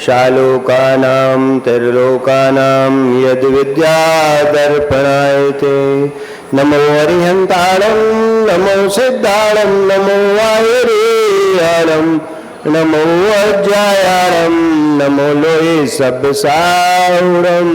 शालोकानां त्रिलोकानां यद् विद्यादर्पणायते। नमो अरिहन्ताणं नमो सिद्धाणं नमो वायुरेयाणं नमो अज्जायाणं नमो लोये सब्बसाहुरं।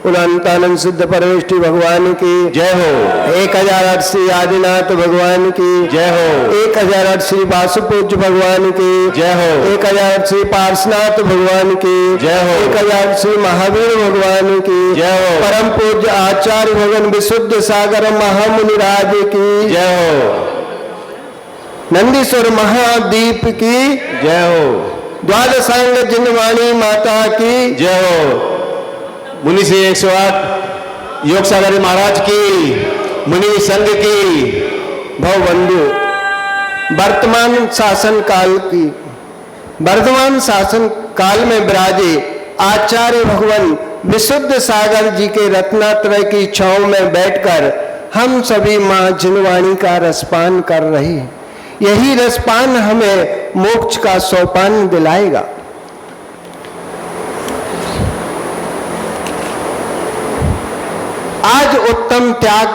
उदांतानंद सिद्ध परमेष्टि भगवान की जय हो। 1008 श्री आदिनाथ भगवान की जय हो। 1008 श्री वासुपूज्य भगवान की जय हो। 1008 श्री पार्श्वनाथ भगवान की जय हो। 1008 श्री महावीर भगवान की जय हो। परम पूज्य आचार्य भगवान विशुद्ध सागर महामुनिराज की जय हो। नंदीश्वर महादीप की जय हो। द्वादशांग जिनवाणी माता की जय हो। मुनि श्री 108 योग सागर महाराज की, मुनि संघ की भवबंधु। वर्तमान शासन काल में विराजे आचार्य भगवान विशुद्ध सागर जी के रत्नात्रय की छांव में बैठकर हम सभी मां जिनवाणी का रसपान कर रहे हैं। यही रसपान हमें मोक्ष का सोपान दिलाएगा। आज उत्तम त्याग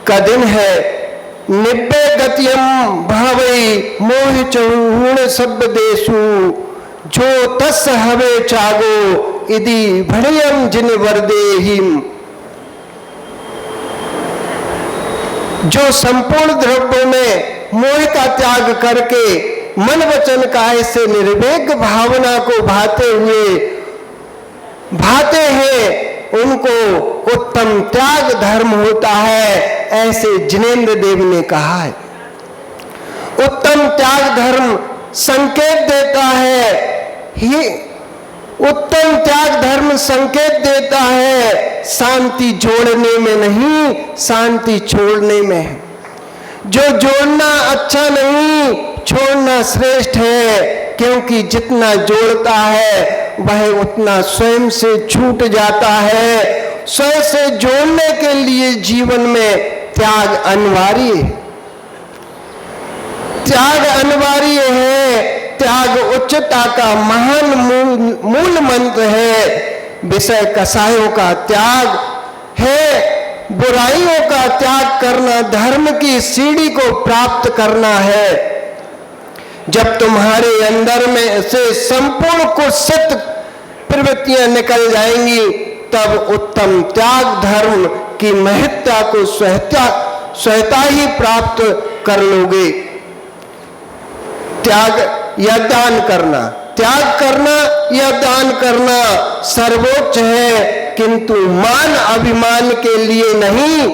का दिन है। 90 गतियम भावई मोह चूर्ण सब देशु जो तस् हवे चागो इदि भड़यम जिन वरदेहिम। जो संपूर्ण द्रव्यों में मोह का त्याग करके मन वचन काय से निर्वेग भावना को भाते हैं उनको उत्तम त्याग धर्म होता है, ऐसे जिनेन्द्र देव ने कहा है। उत्तम त्याग धर्म संकेत देता है उत्तम त्याग धर्म संकेत देता है शांति जोड़ने में नहीं, शांति छोड़ने में है। जो जोड़ना अच्छा नहीं, छोड़ना श्रेष्ठ है, क्योंकि जितना जोड़ता है वह उतना स्वयं से छूट जाता है। स्वयं से जोड़ने के लिए जीवन में त्याग अनिवार्य है। त्याग अनिवार्य है। त्याग उच्चता का महान मूल मंत्र है। विषय कसायों का त्याग है। बुराइयों का त्याग करना धर्म की सीढ़ी को प्राप्त करना है। जब तुम्हारे अंदर में से संपूर्ण कुत्सित प्रवृत्तियां निकल जाएंगी, तब उत्तम त्याग धर्म की महत्ता को स्वतः ही प्राप्त कर लोगे। त्याग या दान करना, त्याग करना या दान करना सर्वोच्च है, किंतु मान अभिमान के लिए नहीं।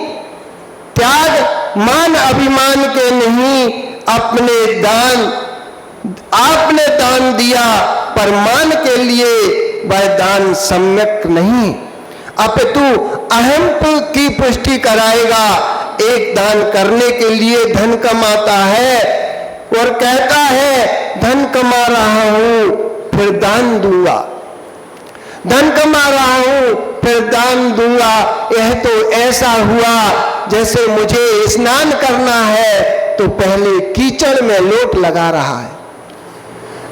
त्याग मान अभिमान के नहीं। आपने दान दिया पर मान के लिए वह दान सम्यक नहीं, अपितु अहम की पुष्टि कराएगा। एक दान करने के लिए धन कमाता है और कहता है धन कमा रहा हूं फिर दान दूंगा, धन कमा रहा हूं फिर दान दूंगा। यह तो ऐसा हुआ जैसे मुझे स्नान करना है तो पहले कीचड़ में लोट लगा रहा है।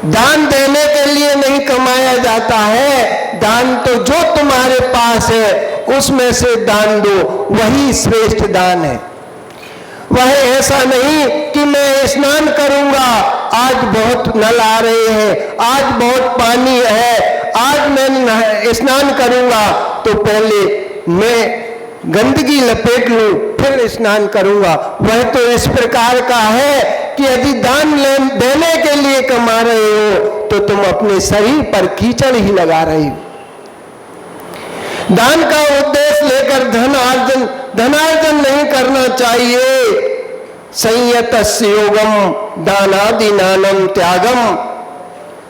दान देने के लिए नहीं कमाया जाता है। दान तो जो तुम्हारे पास है उसमें से दान दो, वही श्रेष्ठ दान है। वह ऐसा नहीं कि मैं स्नान करूंगा, आज बहुत नल आ रहे हैं, आज बहुत पानी है, आज मैं स्नान करूंगा तो पहले मैं गंदगी लपेट लूं फिर स्नान करूंगा। वह तो इस प्रकार का है कि यदि दान देने के लिए कमा रहे हो तो तुम अपने शरीर पर कीचड़ ही लगा रहे हो। दान का उद्देश्य लेकर धनार्जन नहीं करना चाहिए। संयतस्य योगम दानादि नानम त्यागम,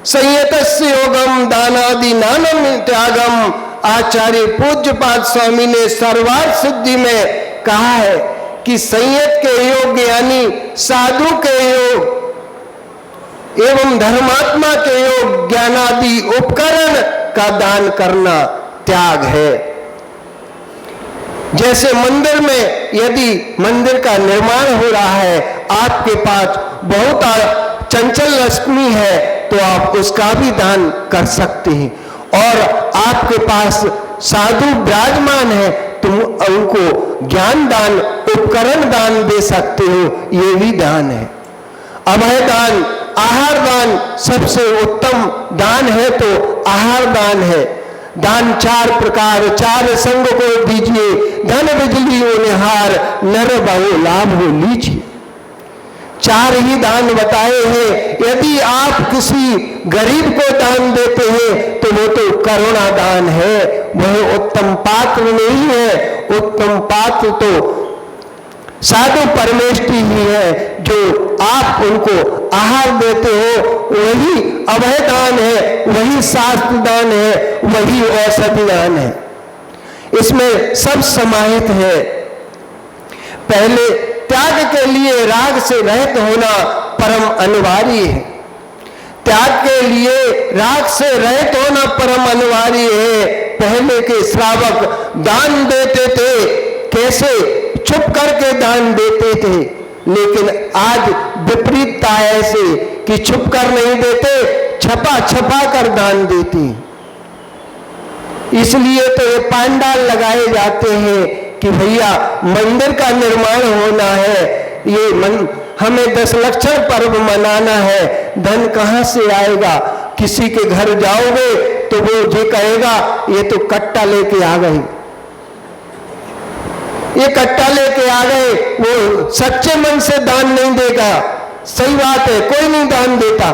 संयतस्य योगम दानादि नानम त्यागम। आचार्य पूज्यपाद स्वामी ने सर्वार्थ सिद्धि में कहा है कि संयत के योग यानी साधु के योग एवं धर्मात्मा के योग ज्ञानादि उपकरण का दान करना त्याग है। जैसे मंदिर में यदि मंदिर का निर्माण हो रहा है, आपके पास बहुत चंचल लक्ष्मी है, तो आप उसका भी दान कर सकते हैं। और आपके पास साधु विराजमान है, तुम उनको ज्ञान दान, उपकरण दान दे सकते हो, ये भी दान है। अभय दान, आहार दान सबसे उत्तम दान है तो आहार दान है। दान 4 प्रकार, 4 संग को दीजिए, धन बिजली उनिहार, नर बहु लाभ हो लीजिए। 4 ही दान बताए हैं। यदि आप किसी गरीब को दान देते हैं तो वो तो करुणा दान है, वह उत्तम पात्र नहीं है। उत्तम पात्र तो साधु परमेष्टि ही है, जो आप उनको आहार देते हो, वही अभय दान है, वही शास्त्र दान है, वही औषधि दान है। इसमें सब समाहित है। पहले त्याग के लिए राग से रहित होना परम अनिवार्य है। त्याग के लिए राग से रहित होना परम अनिवार्य है। पहले के श्रावक दान देते थे, कैसे? छुप करके दान देते थे। लेकिन आज विपरीतता है ऐसे कि छुप कर नहीं देते, छपा छपा कर दान देते। इसलिए तो ये पांडाल लगाए जाते हैं कि भैया मंदिर का निर्माण होना है, ये हमें 10 लक्षण पर्व मनाना है, धन कहां से आएगा? किसी के घर जाओगे तो वो ये कहेगा ये तो कट्टा लेके आ गए, ये कट्टा लेके आ गए, वो सच्चे मन से दान नहीं देगा। सही बात है, कोई नहीं दान देता।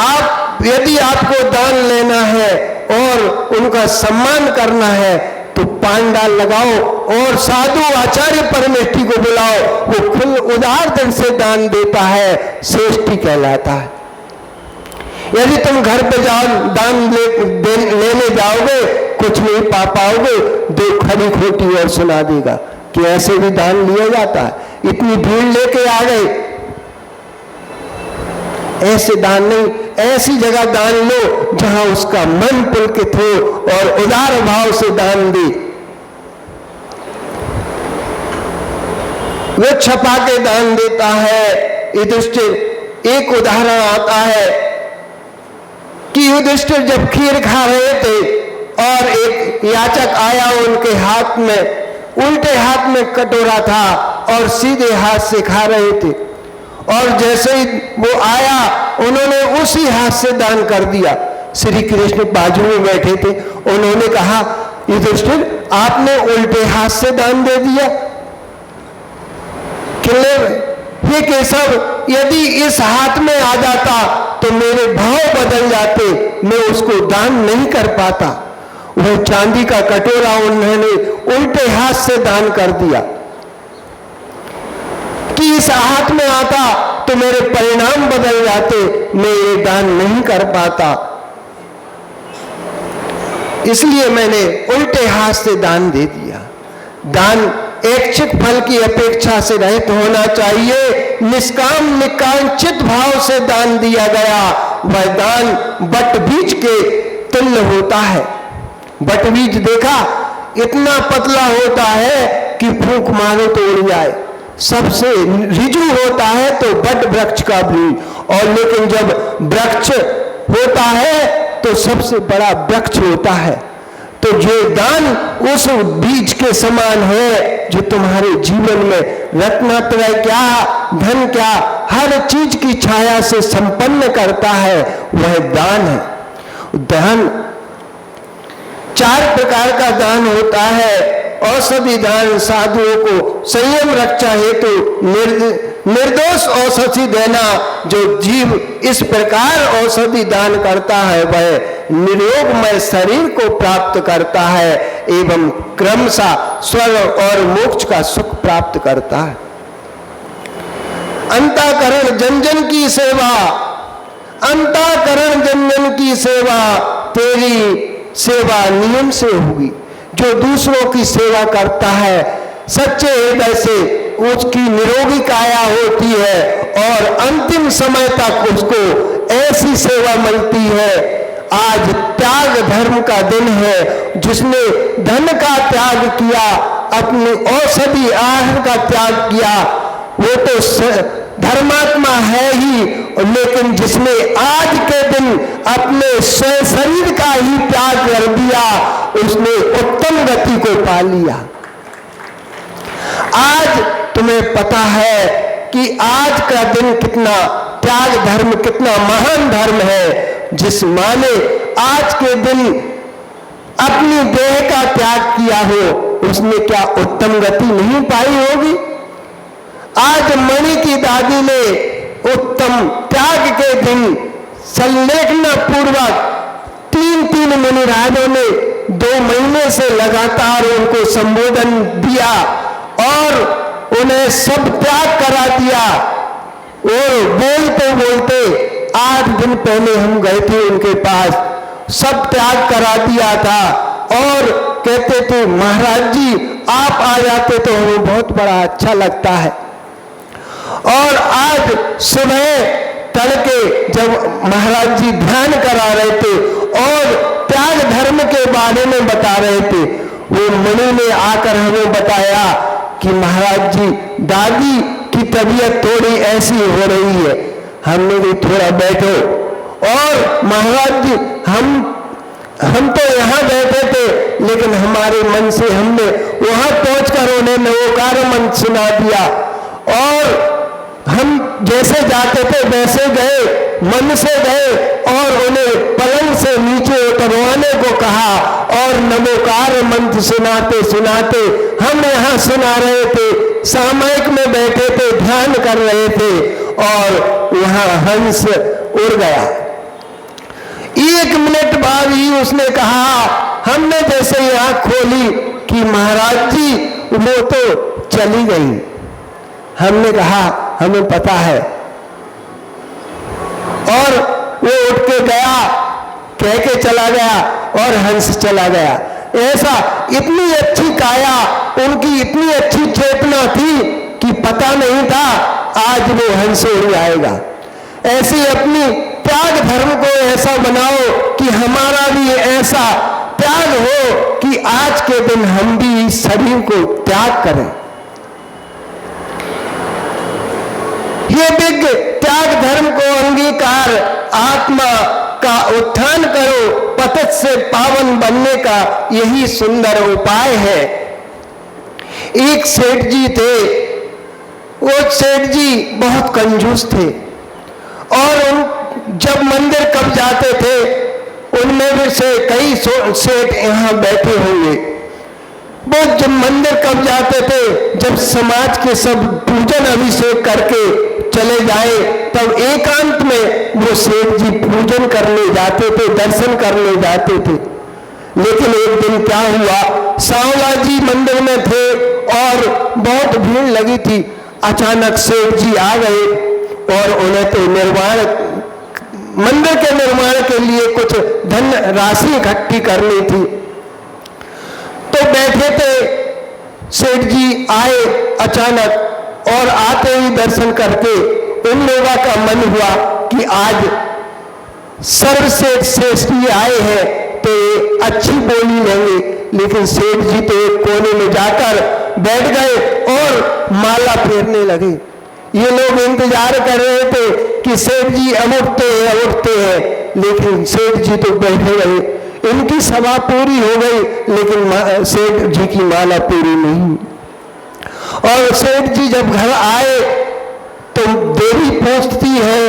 आप यदि आपको दान लेना है और उनका सम्मान करना है तो पांडाल लगाओ और साधु आचार्य परमेष्टि को बुलाओ, वो खुद उदार दिल से दान देता है, श्रेष्ठी कहलाता है। यदि तुम घर पे जाओ दान लेने जाओगे, कुछ नहीं पा पाओगे, 2 खरी खोटी और सुना देगा कि ऐसे भी दान लिया जाता है, इतनी भीड़ लेके आ गए। ऐसे दान नहीं, ऐसी जगह दान लो जहां उसका मन पुलकित हो और उदार भाव से दान दे। वो छपा के दान देता है। युधिष्ठिर, एक उदाहरण आता है कि युधिष्ठिर जब खीर खा रहे थे और एक याचक आया, उनके हाथ में उल्टे हाथ में कटोरा था और सीधे हाथ से खा रहे थे, और जैसे ही वो आया उन्होंने उसी हाथ से दान कर दिया। श्री कृष्ण बाजू में बैठे थे, उन्होंने कहा युधिष्ठिर आपने उल्टे हाथ से दान दे दिया। हे केशव, यदि इस हाथ में आ जाता तो मेरे भाव बदल जाते, मैं उसको दान नहीं कर पाता। वह चांदी का कटोरा उन्होंने उल्टे हाथ से दान कर दिया कि इस हाथ में आता तो मेरे परिणाम बदल जाते, मैं ये दान नहीं कर पाता, इसलिए मैंने उल्टे हाथ से दान दे दिया। दान ऐच्छिक फल की अपेक्षा से रहित होना चाहिए, निष्काम निकांक्षित भाव से दान दिया गया वह दान बट बीज के तुल्य होता है। बट बीज देखा, इतना पतला होता है कि फूंक मारो तो उड़ जाए, सबसे रिजु होता है तो बट वृक्ष का बीज, और लेकिन जब वृक्ष होता है तो सबसे बड़ा वृक्ष होता है। तो जो दान उस बीज के समान है जो तुम्हारे जीवन में रत्नत्रय क्या, धन क्या, हर चीज की छाया से संपन्न करता है, वह दान है। दान 4 प्रकार का दान होता है। औषधि दान, साधुओं को संयम रक्षा हेतु निर्दोष औषधि देना। जो जीव इस प्रकार औषधि दान करता है वह निरोगमय शरीर को प्राप्त करता है एवं क्रमशः स्वर्ग और मोक्ष का सुख प्राप्त करता है। अंतःकरण जन जन की सेवा, अंतःकरण जन जन की सेवा, तेरी सेवा नियम से होगी। जो दूसरों की सेवा करता है सच्चे हृदय से, उसकी निरोगी काया होती है और अंतिम समय तक उसको ऐसी सेवा मिलती है। आज त्याग धर्म का दिन है। जिसने धन का त्याग किया, अपनी औषधि आहार का त्याग किया, वो तो धर्मात्मा आत्मा है ही, लेकिन जिसने आज के दिन अपने शरीर का ही त्याग कर दिया, उसने उत्तम गति को पा लिया। आज तुम्हें पता है कि आज का दिन कितना त्याग धर्म, कितना महान धर्म है। जिस मां ने आज के दिन अपनी देह का त्याग किया हो, उसने क्या उत्तम गति नहीं पाई होगी? आज मणि की दादी ने उत्तम त्याग के दिन संलेखना पूर्वक 3 मुनिराजों ने 2 महीने से लगातार उनको संबोधन दिया और उन्हें सब त्याग करा दिया। और बोलते बोलते 8 दिन पहले हम गए थे उनके पास, सब त्याग करा दिया था और कहते थे महाराज जी आप आ जाते तो हमें बहुत बड़ा अच्छा लगता है। और आज सुबह तड़के जब महाराज जी ध्यान करा रहे थे और त्याग धर्म के बारे में बता रहे थे, वो मणि ने आकर हमें बताया कि महाराज जी दादी की तबीयत थोड़ी ऐसी हो रही है। हमने भी थोड़ा बैठो। और महाराज जी हम तो यहाँ बैठे थे, लेकिन हमारे मन से हमने वहां पहुंचकर उन्हें नवोकार मन सुना दिया और हम जैसे जाते थे वैसे गए, मन से गए और उन्हें पलंग से नीचे उतरवाने को कहा और नमोकार मंत्र सुनाते सुनाते हम यहाँ सुना रहे थे, सामयिक में बैठे थे, ध्यान कर रहे थे और वहां हंस उड़ गया। 1 मिनट बाद ही उसने कहा, हमने जैसे ही आंख खोली कि महाराज जी वो तो चली गई। हमने कहा हमें पता है। और वो उठ के गया, कह के चला गया और हंस चला गया। ऐसा इतनी अच्छी काया, उनकी इतनी अच्छी चेतना थी कि पता नहीं था आज वो हंस उड़ जाएगा। ऐसी अपनी त्याग धर्म को ऐसा बनाओ कि हमारा भी ऐसा त्याग हो कि आज के दिन हम भी इस शरीर को त्याग करें। ये विज्ञ त्याग धर्म को अंगीकार, आत्मा का उत्थान करो, पतित से पावन बनने का यही सुंदर उपाय है। एक सेठ जी थे, वो सेठ जी बहुत कंजूस थे और जब मंदिर कब जाते थे उनमें भी से कई सेठ यहाँ बैठे होंगे। वो जब मंदिर कब जाते थे, जब समाज के सब पूजन अभिषेक करके चले जाए तब एकांत में वो सेठ जी पूजन करने जाते थे, दर्शन करने जाते थे। लेकिन एक दिन क्या हुआ, सांवला जी मंदिर में थे और बहुत भीड़ लगी थी। अचानक सेठ जी आ गए और उन्हें तो मंदिर के निर्माण के लिए कुछ धन राशि इकट्ठी करनी थी। तो बैठे थे, सेठ जी आए अचानक और आते ही दर्शन करके उन लोगों का मन हुआ कि आज सर्वश्रेष्ठ सेठ जी आए हैं तो अच्छी बोली लेंगे। लेकिन सेठ जी तो एक कोने में जाकर बैठ गए और माला फेरने लगे। ये लोग इंतजार कर रहे थे कि सेठ जी अब उठते हैं, लेकिन सेठ जी तो बैठे रहे। इनकी सभा पूरी हो गई लेकिन सेठ जी की माला पूरी नहीं। और सेठ जी जब घर आए तो देवी पूछती है,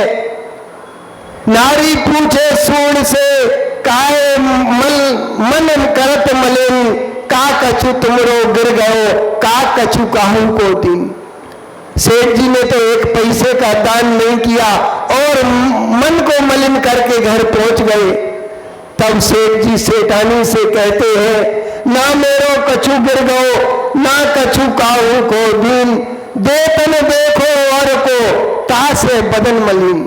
नारी पूछे सूर्ण से काहे मन करत मलिन, का कछु तुमरो गिर गयो, का कछु काहू को दिन। सेठ जी ने तो एक पैसे का दान नहीं किया और मन को मलिन करके घर पहुंच गए। तब सेठ जी सेठानी से कहते हैं, ना मेरो कछु गिर गयो, ना कछु काहू को दिन, देतन देखो और को तासे बदन मलिन।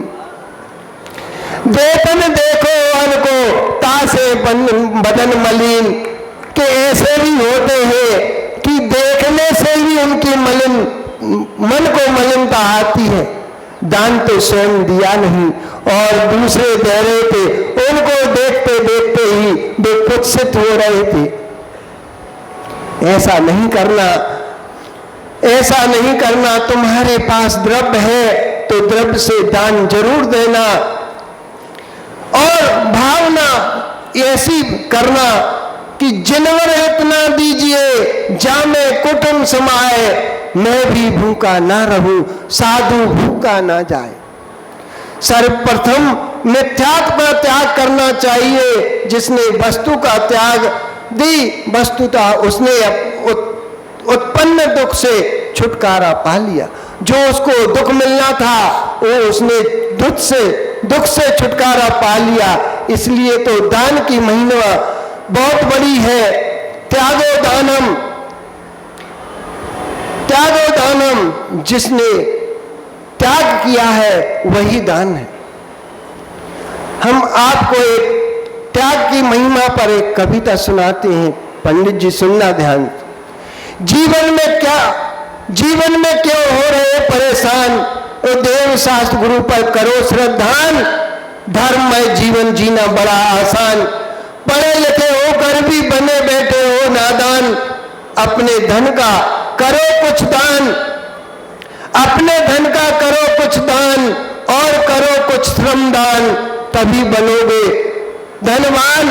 देतन देखो और को तासे बदन मलिन के ऐसे भी होते हैं कि देखने से ही उनकी मन को मलिनता आती है। दान तो स्वयं दिया नहीं और दूसरे दे रहे थे, उनको देखते देखते ही वे कुत्सित हो रहे थे। ऐसा नहीं करना, ऐसा नहीं करना। तुम्हारे पास द्रव्य है तो द्रव्य से दान जरूर देना, और भावना ऐसी करना कि जिनवर इतना दीजिए जामे कुटुंब समाए, मैं भी भूखा ना रहूं साधु भूखा ना जाए। सर्वप्रथम मिथ्यात्व का त्याग करना चाहिए। जिसने वस्तु का त्याग दी, वस्तुतः उसने उत्पन्न दुख से छुटकारा पा लिया। जो उसको दुख मिलना था वो उसने दुख से छुटकारा पा लिया। इसलिए तो दान की महिमा बहुत बड़ी है। त्यागो दानम, जिसने त्याग किया है वही दान है। हम आपको एक त्याग की महिमा पर एक कविता सुनाते हैं। पंडित जी सुनना ध्यान। जीवन में क्यों हो रहे परेशान, ओ देव शास्त्र गुरु पर करो श्रद्धान। धर्ममय जीवन जीना बड़ा आसान, पढ़े लिखे होकर भी बने बैठे हो नादान। अपने धन का करो कुछ दान, अपने धन का करो कुछ दान, और करो कुछ श्रमदान, तभी बनोगे धनवान।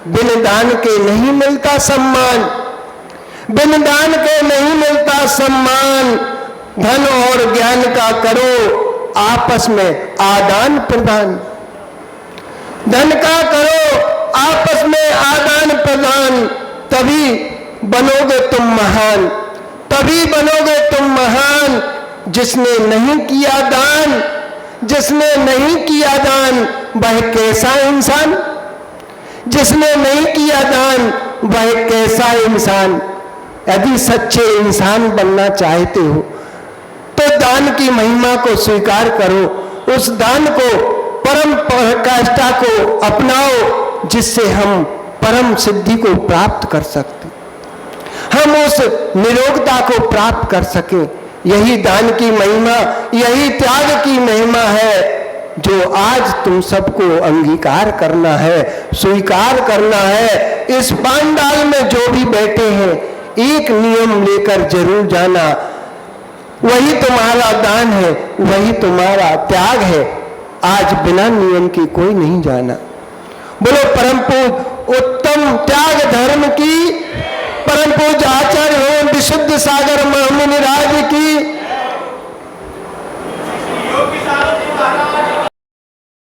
बिन दान के नहीं मिलता सम्मान, बिन दान के नहीं मिलता सम्मान। धन और ज्ञान का करो आपस में आदान प्रदान, धन का करो आपस में आदान प्रदान, तभी बनोगे तुम महान, तभी बनोगे तुम महान। जिसने नहीं किया दान, जिसने नहीं किया दान वह कैसा इंसान, जिसने नहीं किया दान वह कैसा इंसान। यदि सच्चे इंसान बनना चाहते हो तो दान की महिमा को स्वीकार करो, उस दान को, परम पराकाष्ठा को अपनाओ, जिससे हम परम सिद्धि को प्राप्त कर सकते, हम उस निरोगता को प्राप्त कर सके। यही दान की महिमा, यही त्याग की महिमा है जो आज तुम सबको अंगीकार करना है, स्वीकार करना है। इस पांडाल में जो भी बैठे हैं एक नियम लेकर जरूर जाना, वही तुम्हारा दान है, वही तुम्हारा त्याग है। आज बिना नियम के कोई नहीं जाना। बोलो परम पूज्य उत्तम त्याग धर्म की, परम पूज्य आचार्य हो विशुद्ध सागर महामुनि राज की।